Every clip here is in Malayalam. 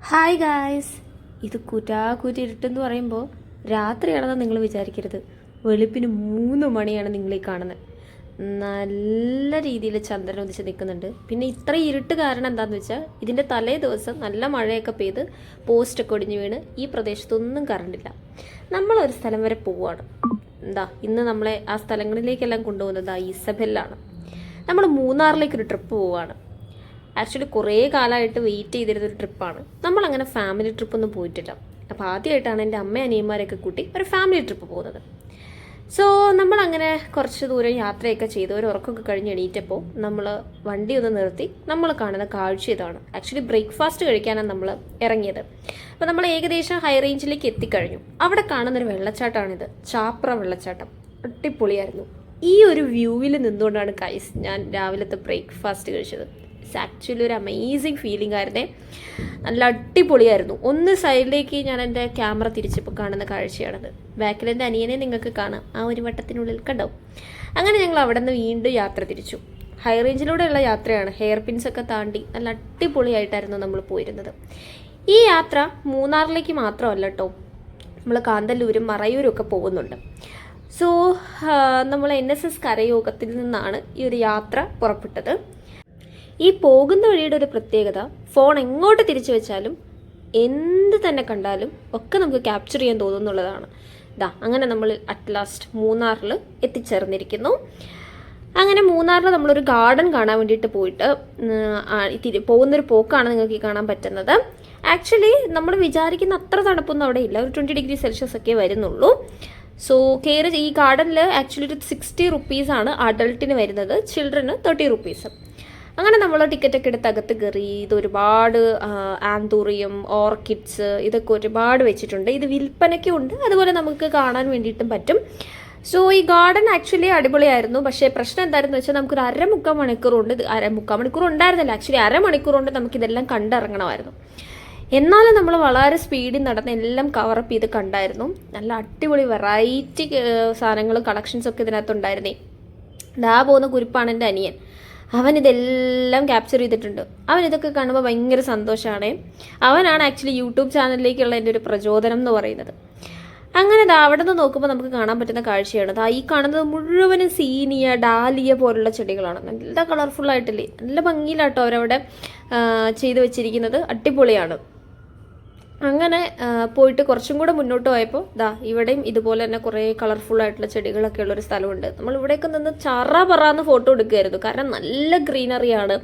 ഹായ് ഗായ്സ്, ഇത് കുറ്റാക്കുറ്റി ഇരുട്ടെന്ന് പറയുമ്പോൾ രാത്രിയാണെന്ന് നിങ്ങൾ വിചാരിക്കരുത്. വെളുപ്പിന് 3 മണിയാണ് നിങ്ങളീ കാണുന്നത്. നല്ല രീതിയിൽ ചന്ദ്രൻ ഉദിച്ച് നിൽക്കുന്നുണ്ട്. പിന്നെ ഇത്ര ഇരുട്ട് കാരണം എന്താണെന്ന് വെച്ചാൽ ഇതിൻ്റെ തലേ ദിവസം നല്ല മഴയൊക്കെ പെയ്ത് പോസ്റ്റൊക്കെ ഒടിഞ്ഞു വീണ് ഈ പ്രദേശത്തൊന്നും കറണ്ടില്ല. നമ്മളൊരു സ്ഥലം വരെ പോവുകയാണ്. ഇന്ന് നമ്മളെ ആ സ്ഥലങ്ങളിലേക്കെല്ലാം കൊണ്ടുപോകുന്നത് ഇസബെല്ലാണ്. നമ്മൾ മൂന്നാറിലേക്കൊരു ട്രിപ്പ് പോവുകയാണ്. ആക്ച്വലി കുറേ കാലമായിട്ട് വെയിറ്റ് ചെയ്തിരുന്നൊരു ട്രിപ്പാണ്. നമ്മളങ്ങനെ ഫാമിലി ട്രിപ്പൊന്നും പോയിട്ടില്ല. അപ്പോൾ ആദ്യമായിട്ടാണ് എൻ്റെ അമ്മ അനിയന്മാരെയൊക്കെ കൂട്ടി ഒരു ഫാമിലി ട്രിപ്പ് പോകുന്നത്. സോ നമ്മളങ്ങനെ കുറച്ച് ദൂരം യാത്രയൊക്കെ ചെയ്ത് ഒരു ഉറക്കമൊക്കെ കഴിഞ്ഞ് എണീറ്റപ്പോൾ നമ്മൾ വണ്ടി ഒന്ന് നിർത്തി നമ്മൾ കാണുന്ന കാഴ്ച ഇതാണ്. ആക്ച്വലി ബ്രേക്ക്ഫാസ്റ്റ് കഴിക്കാനാണ് നമ്മൾ ഇറങ്ങിയത്. അപ്പോൾ നമ്മൾ ഏകദേശം ഹൈ റേഞ്ചിലേക്ക് എത്തിക്കഴിഞ്ഞു. അവിടെ കാണുന്നൊരു വെള്ളച്ചാട്ടമാണിത്, ചാപ്ര വെള്ളച്ചാട്ടം. അടിപൊളിയായിരുന്നു. ഈ ഒരു വ്യൂവിൽ നിന്നുകൊണ്ടാണ് ഗൈസ് ഞാൻ രാവിലത്തെ ബ്രേക്ക്ഫാസ്റ്റ് കഴിച്ചത്. ഇറ്റ്സ് ആക്ച്വലി ഒരു അമേസിങ് ഫീലിംഗ് ആയിരുന്നേ. നല്ല അടിപൊളിയായിരുന്നു. ഒന്ന് സൈഡിലേക്ക് ഞാൻ എൻ്റെ ക്യാമറ തിരിച്ചപ്പോൾ കാണുന്ന കാഴ്ചയാണത്. ബാക്കിൽ എൻ്റെ അനിയനെ നിങ്ങൾക്ക് കാണാം, ആ ഒരു വട്ടത്തിനുള്ളിൽ കണ്ടോ. അങ്ങനെ ഞങ്ങൾ അവിടെ നിന്ന് വീണ്ടും യാത്ര തിരിച്ചു. ഹൈ റേഞ്ചിലൂടെയുള്ള യാത്രയാണ്. ഹെയർ പിൻസൊക്കെ താണ്ടി നല്ല അടിപൊളിയായിട്ടായിരുന്നു നമ്മൾ പോയിരുന്നത്. ഈ യാത്ര മൂന്നാറിലേക്ക് മാത്രമല്ല കേട്ടോ, നമ്മൾ കാന്തല്ലൂരും മറയൂരും ഒക്കെ പോകുന്നുണ്ട്. സോ നമ്മൾ NSS കരയോഗത്തിൽ നിന്നാണ് ഈ ഒരു യാത്ര പുറപ്പെട്ടത്. ഈ പോകുന്ന വഴിയുടെ ഒരു പ്രത്യേകത, ഫോൺ എങ്ങോട്ട് തിരിച്ചു വെച്ചാലും എന്ത് തന്നെ കണ്ടാലും ഒക്കെ നമുക്ക് ക്യാപ്ചർ ചെയ്യാൻ തോന്നുന്നുള്ളതാണ്. അങ്ങനെ നമ്മൾ അറ്റ് ലാസ്റ്റ് മൂന്നാറിൽ എത്തിച്ചേർന്നിരിക്കുന്നു. അങ്ങനെ മൂന്നാറിൽ നമ്മളൊരു ഗാർഡൻ കാണാൻ വേണ്ടിയിട്ട് പോയിട്ട് പോകുന്നൊരു പോക്കാണ് നിങ്ങൾക്ക് ഈ കാണാൻ പറ്റുന്നത്. ആക്ച്വലി നമ്മൾ വിചാരിക്കുന്ന അത്ര തണുപ്പൊന്നും അവിടെ ഇല്ല. ഒരു 20 ഡിഗ്രി സെൽഷ്യസ് ഒക്കെ വരുന്നുള്ളൂ. സോ ഈ ഗാർഡനിൽ ആക്ച്വലി ഒരു 60 റുപ്പീസാണ് അഡൾട്ടിന് വരുന്നത്, ചിൽഡ്രന് 30 റുപ്പീസ്. അങ്ങനെ നമ്മൾ ടിക്കറ്റൊക്കെ എടുത്ത് അകത്ത് കയറി. ഇത് ഒരുപാട് ആന്തൂറിയം, ഓർക്കിഡ്സ് ഇതൊക്കെ ഒരുപാട് വെച്ചിട്ടുണ്ട്. ഇത് വിൽപ്പനയ്ക്കും ഉണ്ട്, അതുപോലെ നമുക്ക് കാണാൻ വേണ്ടിയിട്ടും പറ്റും. സോ ഈ ഗാർഡൻ ആക്ച്വലി അടിപൊളിയായിരുന്നു. പക്ഷേ പ്രശ്നം എന്തായിരുന്നു വെച്ചാൽ നമുക്കൊരു മുക്കാൽ മണിക്കൂർ ഉണ്ടായിരുന്നില്ല. ആക്ച്വലി അരമണിക്കൂർ കൊണ്ട് നമുക്കിതെല്ലാം കണ്ടിറങ്ങണമായിരുന്നു. എന്നാലും നമ്മൾ വളരെ സ്പീഡിൽ നടന്ന് എല്ലാം കവറപ്പ് ചെയ്ത് കണ്ടായിരുന്നു. നല്ല അടിപൊളി വെറൈറ്റി സാധനങ്ങളും കളക്ഷൻസൊക്കെ ഇതിനകത്തുണ്ടായിരുന്നേ. പോകുന്ന കുരിപ്പാണ് എൻ്റെ അനിയൻ. അവനിതെല്ലാം ക്യാപ്ചർ ചെയ്തിട്ടുണ്ട്. അവനിതൊക്കെ കാണുമ്പോൾ ഭയങ്കര സന്തോഷമാണ്. അവനാണ് ആക്ച്വലി യൂട്യൂബ് ചാനലിലേക്കുള്ള എൻ്റെ ഒരു പ്രചോദനം എന്ന് പറയുന്നത്. അങ്ങനെ അവിടെ നിന്ന് നോക്കുമ്പോൾ നമുക്ക് കാണാൻ പറ്റുന്ന കാഴ്ചയാണ് ഈ കാണുന്നത് മുഴുവനും സീനിയ, ഡാലിയ പോലുള്ള ചെടികളാണ്. നല്ല കളർഫുള്ളായിട്ടില്ലേ, നല്ല ഭംഗിയിലാട്ടോ അവരവിടെ ചെയ്തു വെച്ചിരിക്കുന്നത്. അടിപൊളിയാണ്. അങ്ങനെ പോയിട്ട് കുറച്ചും കൂടെ മുന്നോട്ട് പോയപ്പോൾ ഇവിടെയും ഇതുപോലെ തന്നെ കുറേ കളർഫുള്ളായിട്ടുള്ള ചെടികളൊക്കെ ഉള്ളൊരു സ്ഥലമുണ്ട്. നമ്മൾ ഇവിടെയൊക്കെ നിന്ന് പറന്ന് ഫോട്ടോ എടുക്കുമായിരുന്നു. കാരണം നല്ല ഗ്രീനറിയാണ്.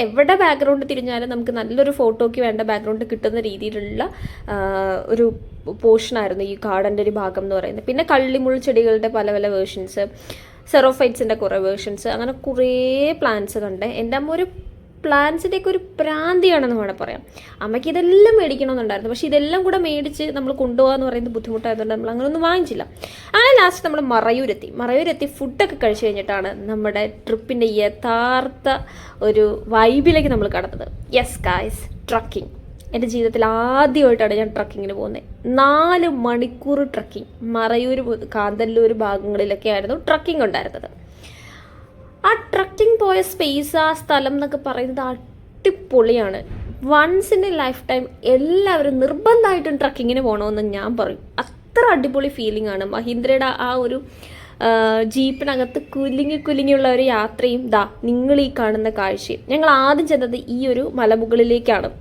എവിടെ ബാക്ക്ഗ്രൗണ്ട് തിരിഞ്ഞാലും നമുക്ക് നല്ലൊരു ഫോട്ടോയ്ക്ക് വേണ്ട ബാക്ക്ഗ്രൗണ്ട് കിട്ടുന്ന രീതിയിലുള്ള ഒരു പോർഷനായിരുന്നു ഈ ഗാർഡൻ്റെ ഒരു ഭാഗം എന്ന് പറയുന്നത്. പിന്നെ കള്ളിമുൾ ചെടികളുടെ പല പല വേർഷൻസ്, സെറോഫൈറ്റ്സിൻ്റെ കുറേ വേർഷൻസ്, അങ്ങനെ കുറേ പ്ലാന്റ്സ് കണ്ട് എൻ്റെ അമ്മ ഒരു പ്ലാന്റ്സിൻ്റെയൊക്കെ ഒരു പ്രാന്തിയാണെന്ന് വേണം പറയാം. അമ്മയ്ക്ക് ഇതെല്ലാം മേടിക്കണമെന്നുണ്ടായിരുന്നു. പക്ഷേ ഇതെല്ലാം കൂടെ മേടിച്ച് നമ്മൾ കൊണ്ടുപോകാന്ന് പറയുന്നത് ബുദ്ധിമുട്ടായതുകൊണ്ട് നമ്മൾ അങ്ങനെയൊന്നും വാങ്ങിച്ചില്ല. അങ്ങനെ ലാസ്റ്റ് നമ്മൾ മറയൂരെത്തി ഫുഡൊക്കെ കഴിച്ചു കഴിഞ്ഞിട്ടാണ് നമ്മുടെ ട്രിപ്പിൻ്റെ യഥാർത്ഥ ഒരു വൈബിലേക്ക് നമ്മൾ കടന്നത്. Yes guys, trekking. എൻ്റെ ജീവിതത്തിൽ ആദ്യമായിട്ടാണ് ഞാൻ ട്രക്കിങ്ങിന് പോകുന്നത്. 4 മണിക്കൂർ ട്രക്കിംഗ്. മറയൂർ, കാന്തല്ലൂർ ഭാഗങ്ങളിലൊക്കെ ആയിരുന്നു ട്രക്കിംഗ് ഉണ്ടായിരുന്നത്. ആ ട്രക്കിംഗ് പോയ സ്പേസ്, ആ സ്ഥലം എന്നൊക്കെ പറയുന്നത് അടിപൊളിയാണ്. Once in a lifetime എല്ലാവരും നിർബന്ധമായിട്ടും ട്രക്കിങ്ങിന് പോകണമെന്ന് ഞാൻ പറയും. അത്ര അടിപൊളി ഫീലിംഗ് ആണ്. മഹീന്ദ്രയുടെ ആ ഒരു ജീപ്പിനകത്ത് കുലുങ്ങിയുള്ള ഒരു യാത്രയും നിങ്ങൾ ഈ കാണുന്ന കാഴ്ചയും. ഞങ്ങൾ ആദ്യം ചെന്നത് ഈ ഒരു മലമുകളിലേക്കാണ്.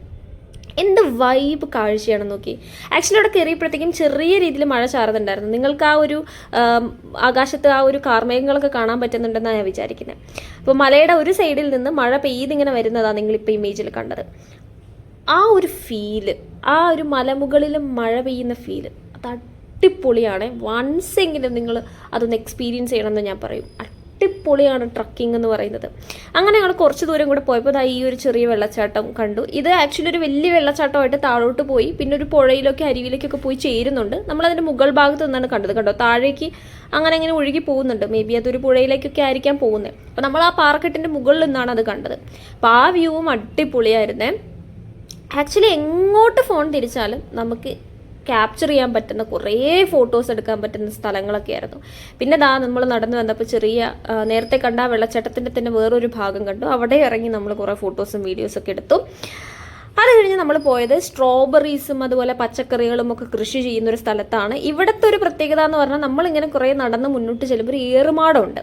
എന്ത് വൈബ് കാഴ്ചയാണെന്ന് നോക്കി. ആക്ച്വലി അവിടെ കയറിയപ്പോഴത്തേക്കും ചെറിയ രീതിയിൽ മഴ ചാറുന്നുണ്ടായിരുന്നു. നിങ്ങൾക്ക് ആ ഒരു ആകാശത്ത് ആ ഒരു കാർമേഘങ്ങളൊക്കെ കാണാൻ പറ്റുന്നുണ്ടെന്നാണ് ഞാൻ വിചാരിക്കുന്നത്. അപ്പോൾ മലയുടെ ഒരു സൈഡിൽ നിന്ന് മഴ പെയ്തിങ്ങനെ വരുന്നതാണ് നിങ്ങളിപ്പോൾ ഇമേജിൽ കണ്ടത്. ആ ഒരു ഫീല്, ആ ഒരു മലമുകളിലും മഴ പെയ്യുന്ന ഫീല്, അത് അടിപൊളിയാണ്. വൺസ് എങ്കിലും നിങ്ങൾ അതൊന്ന് എക്സ്പീരിയൻസ് ചെയ്യണമെന്ന് ഞാൻ പറയും. അടിപൊളിയാണ് ട്രക്കിംഗ് എന്ന് പറയുന്നത്. അങ്ങനെ ഞങ്ങൾ കുറച്ച് ദൂരം കൂടെ പോയപ്പോൾ ഈ ഒരു ചെറിയ വെള്ളച്ചാട്ടം കണ്ടു. ഇത് ആക്ച്വലി ഒരു വലിയ വെള്ളച്ചാട്ടമായിട്ട് താഴോട്ട് പോയി പിന്നെ ഒരു പുഴയിലൊക്കെ അരുവിയിലേക്കൊക്കെ പോയി ചേരുന്നുണ്ട്. നമ്മളതിൻ്റെ മുകൾ ഭാഗത്ത് നിന്നാണ് കണ്ടത്. കണ്ടോ, താഴേക്ക് അങ്ങനെ ഒഴുകി പോകുന്നുണ്ട്. മേ ബി അതൊരു പുഴയിലേക്കൊക്കെ ആയിരിക്കാം പോകുന്നത്. അപ്പോൾ നമ്മൾ ആ പാറക്കെട്ടിൻ്റെ മുകളിൽ നിന്നാണ് അത് കണ്ടത്. അപ്പോൾ ആ വ്യൂവും അടിപൊളിയായിരുന്നേ. ആക്ച്വലി എങ്ങോട്ട് ഫോൺ തിരിച്ചാലും നമുക്ക് ക്യാപ്ചർ ചെയ്യാൻ പറ്റുന്ന കുറേ ഫോട്ടോസ് എടുക്കാൻ പറ്റുന്ന സ്ഥലങ്ങളൊക്കെ ആയിരുന്നു. പിന്നെ നമ്മൾ നടന്നു വന്നപ്പോൾ നേരത്തെ കണ്ട ആ വെള്ളച്ചാട്ടത്തിൻ്റെ തന്നെ വേറൊരു ഭാഗം കണ്ടു. അവിടെ ഇറങ്ങി നമ്മൾ കുറേ ഫോട്ടോസും വീഡിയോസൊക്കെ എടുത്തു. അത് കഴിഞ്ഞ് നമ്മൾ പോയത് സ്ട്രോബെറീസും അതുപോലെ പച്ചക്കറികളും ഒക്കെ കൃഷി ചെയ്യുന്ന ഒരു സ്ഥലത്താണ്. ഇവിടുത്തെ ഒരു പ്രത്യേകത എന്ന് പറഞ്ഞാൽ നമ്മളിങ്ങനെ കുറേ നടന്ന് മുന്നോട്ട് ചെല്ലുമ്പോൾ ഒരു ഏറുമാടമുണ്ട്.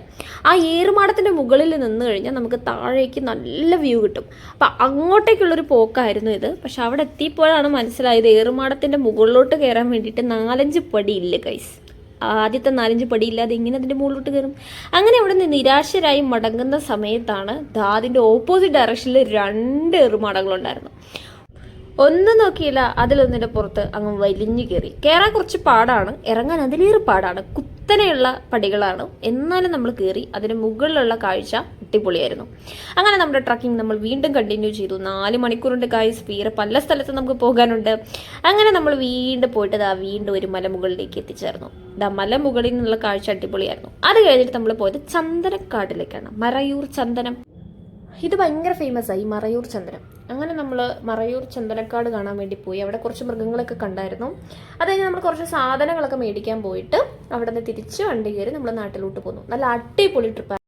ആ ഏറുമാടത്തിൻ്റെ മുകളിൽ നിന്ന് കഴിഞ്ഞാൽ നമുക്ക് താഴേക്ക് നല്ല വ്യൂ കിട്ടും. അപ്പം അങ്ങോട്ടേക്കുള്ളൊരു പോക്കായിരുന്നു ഇത്. പക്ഷെ അവിടെ എത്തിയപ്പോഴാണ് മനസ്സിലായത് ഏറുമാടത്തിൻ്റെ മുകളിലോട്ട് കയറാൻ വേണ്ടിയിട്ട് 4-5 പടിയില്ല ഗൈസ്. ആദ്യത്തെ 4-5 പടിയില്ലാതെ എങ്ങനെ അതിൻ്റെ മുകളിലോട്ട് കയറും? അങ്ങനെ അവിടെ നിന്ന് നിരാശരായി മടങ്ങുന്ന സമയത്താണ് അതിൻ്റെ ഓപ്പോസിറ്റ് ഡയറക്ഷനിൽ 2 ഏറുമാടങ്ങളുണ്ടായിരുന്നു. ഒന്നും നോക്കിയില്ല, അതിലൊന്നിൻ്റെ പുറത്ത് അങ്ങ് വലിഞ്ഞു കയറാൻ കുറച്ച് പാടാണ്, ഇറങ്ങാൻ അതിലേറെ പാടാണ്. കുത്തനെയുള്ള പടികളാണ്, എന്നാലും നമ്മൾ കയറി. അതിന് മുകളിലുള്ള കാഴ്ച അടിപൊളിയായിരുന്നു. അങ്ങനെ നമ്മുടെ ട്രക്കിംഗ് നമ്മൾ വീണ്ടും കണ്ടിന്യൂ ചെയ്തു. 4 മണിക്കൂറുണ്ട് ഗൈസ്, വേറെ പല സ്ഥലത്തും നമുക്ക് പോകാനുണ്ട്. അങ്ങനെ നമ്മൾ വീണ്ടും പോയിട്ട് വീണ്ടും ഒരു മലമുകളിലേക്ക് എത്തിച്ചേർന്നു. മലമുകളിൽ നിന്നുള്ള കാഴ്ച അടിപൊളിയായിരുന്നു. അത് കഴിഞ്ഞിട്ട് നമ്മൾ പോയത് ചന്ദനക്കാട്ടിലേക്കാണ്. മറയൂർ ചന്ദനം, ഇത് ഭയങ്കര ഫേമസ് ആയി, മറയൂർ ചന്ദനം. അങ്ങനെ നമ്മൾ മറയൂർ ചന്ദനക്കാട് കാണാൻ വേണ്ടി പോയി. അവിടെ കുറച്ച് മൃഗങ്ങളൊക്കെ കണ്ടായിരുന്നു. അത് കഴിഞ്ഞ് നമ്മൾ കുറച്ച് സാധനങ്ങളൊക്കെ മേടിക്കാൻ പോയിട്ട് അവിടെ നിന്ന് തിരിച്ച് വണ്ടി കയറി നമ്മൾ നാട്ടിലോട്ട് പോന്നു. നല്ല അടിപൊളി ട്രിപ്പ്.